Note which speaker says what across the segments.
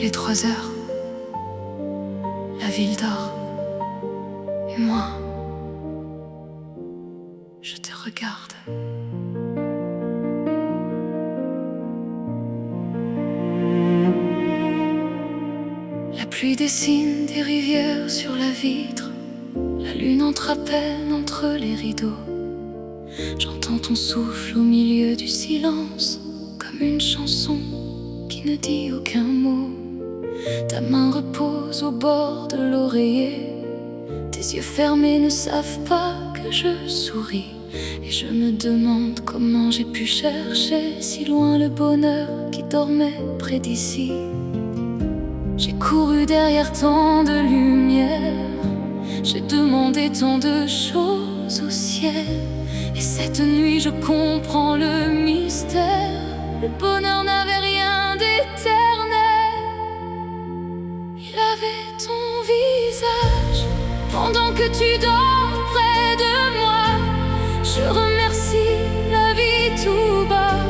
Speaker 1: Il est 3 heures, la ville dort, et moi, je te regarde. La pluie dessine des rivières sur la vitre, la lune entre à peine entre les rideaux. J'entends ton souffle au milieu du silence, comme une chanson qui ne dit aucun mot. Ta main repose au bord de l'oreiller, tes yeux fermés ne savent pas que je souris. Et je me demande comment j'ai pu chercher si loin le bonheur qui dormait près d'ici. J'ai couru derrière tant de lumière, j'ai demandé tant de choses au ciel. Et cette nuit je comprends le mystère, le bonheur n'avait rien d'éternel. Il avait ton visage pendant que tu dors près de moi. Je remercie la vie tout bas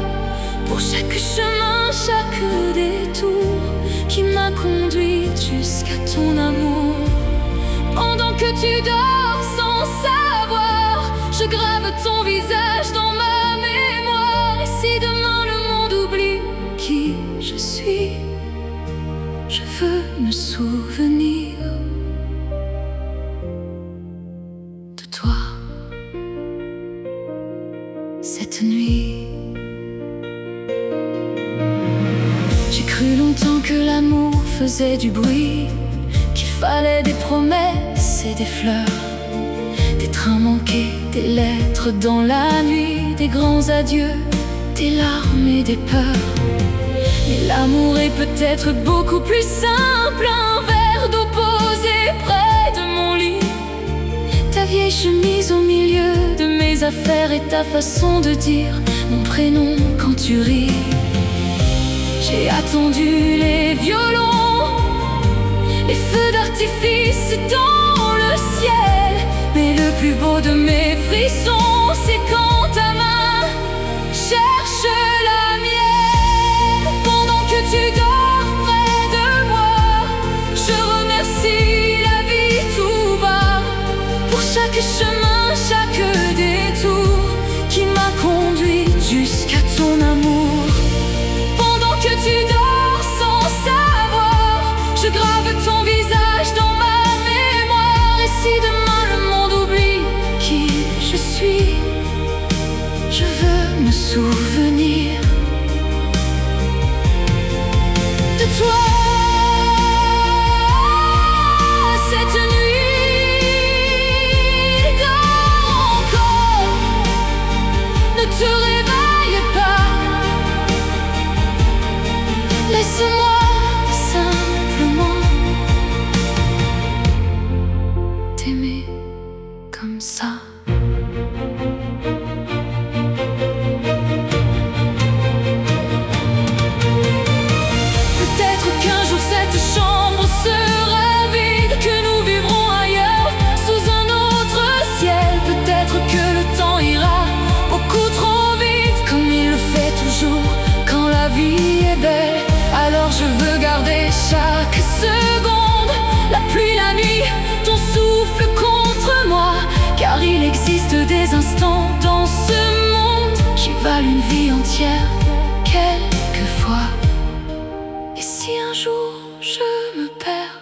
Speaker 1: pour chaque chemin, chaque détour qui m'a conduite jusqu'à ton amour. Pendant que tu dors sans savoir, je grave ton visage dans ma mémoire. Et si demain le monde oublie qui je suis, je veux me souvenir de toi. Cette nuit, j'ai cru longtemps que l'amour faisait du bruit, qu'il fallait des promesses et des fleurs, des trains manqués, des lettres dans la nuit, des grands adieux, des larmes et des peurs. Mais l'amour est peut-être beaucoup plus simple, un verre d'eau posé près de mon lit, ta vieille chemise au milieu de mes affaires et ta façon de dire mon prénom quand tu ris. J'ai attendu les violons, les feux d'artifice dans le ciel, mais le plus beau de mes frissons, c'est quand ta main cherche la mienne. Pendant que tu dors près de moi, je remercie la vie tout bas pour chaque chemin, chaque détour qui m'a conduite jusqu'à ton amour. Pendant que tu dors sans savoir, je grave ton visage dans ma mémoire. Et si demain le monde oublie qui je suis, je veux me souvenir de toi. Cette nuit, dors encore, ne te réveille pas, laisse-moi simplement t'aimer comme ça. Peut-être qu'un jour cette chambre sera vide, que nous vivrons ailleurs sous un autre ciel. Peut-être que le temps ira beaucoup trop vite, comme il le fait toujours quand la vie est belle. Alors je veux garder chaque seconde, la pluie, la nuit, ton souffle contre moi. Car il existe des instants dans ce monde qui valent une vie entière, quelquefois. Et si un jour je me perds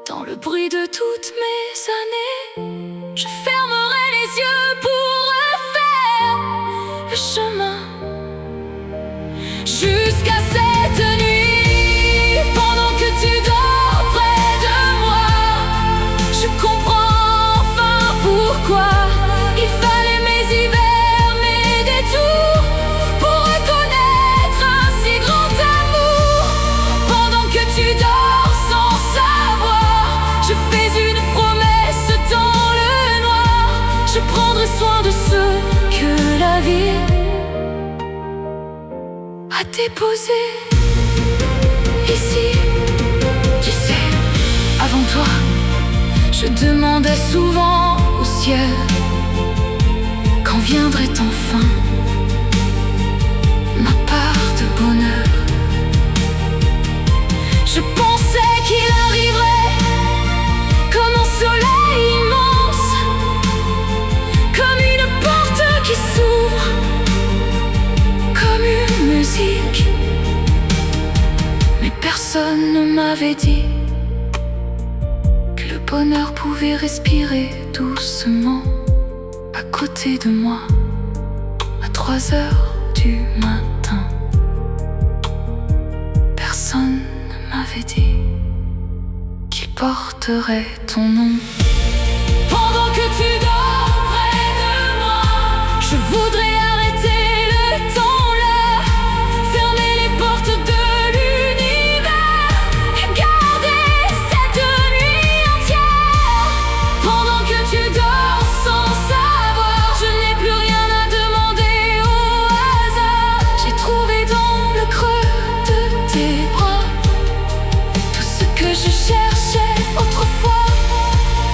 Speaker 1: dans le bruit de toutes mes années, je fermerai les yeux pour refaire le chemin jusqu'à cette nuit. Pendant que tu dors près de moi, je comprends enfin pourquoi il fallait mes hivers, mes détours pour reconnaître un si grand amour. Pendant que tu dors sans savoir, je fais une promesse dans le noir. Je prendrai soin de ceux que la vie à déposer ici. Tu sais, avant toi, je demandais souvent au ciel quand viendrait enfin ma part de bonheur. m'avait dit que le bonheur pouvait respirer doucement à côté de moi à 3 heures du matin. Personne ne m'avait dit qu'il porterait ton nom. Pendant que tu dors près de moi, je voudrais arrêter le temps là, fermer les portes de l'univers et garder cette nuit entière. Pendant que tu dors sans savoir, je n'ai plus rien à demander au hasard. J'ai trouvé dans le creux de tes bras tout ce que je cherchais autrefois.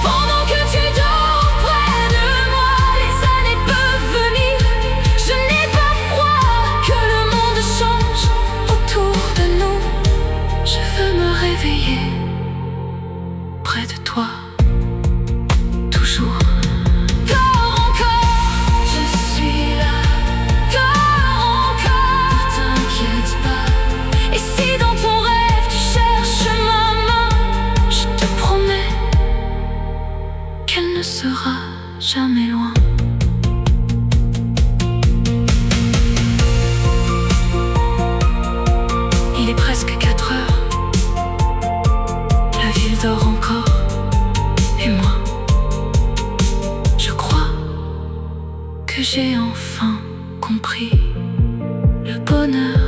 Speaker 1: Pendant que tu dors près de moi, les années peuvent venir, je n'ai pas froid, que le monde change autour de nous. Je veux me réveiller près de toi, toujours. Corps encore, je suis là. Corps encore, ne t'inquiète pas. Et si dans ton rêve tu cherches ma main, je te promets qu'elle ne sera jamais loin. Il est presque 4 heures, la ville dort encore, et moi, je crois que j'ai enfin compris. Le bonheur,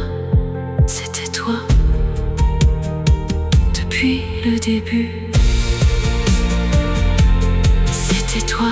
Speaker 1: c'était toi, depuis le début. C'était toi.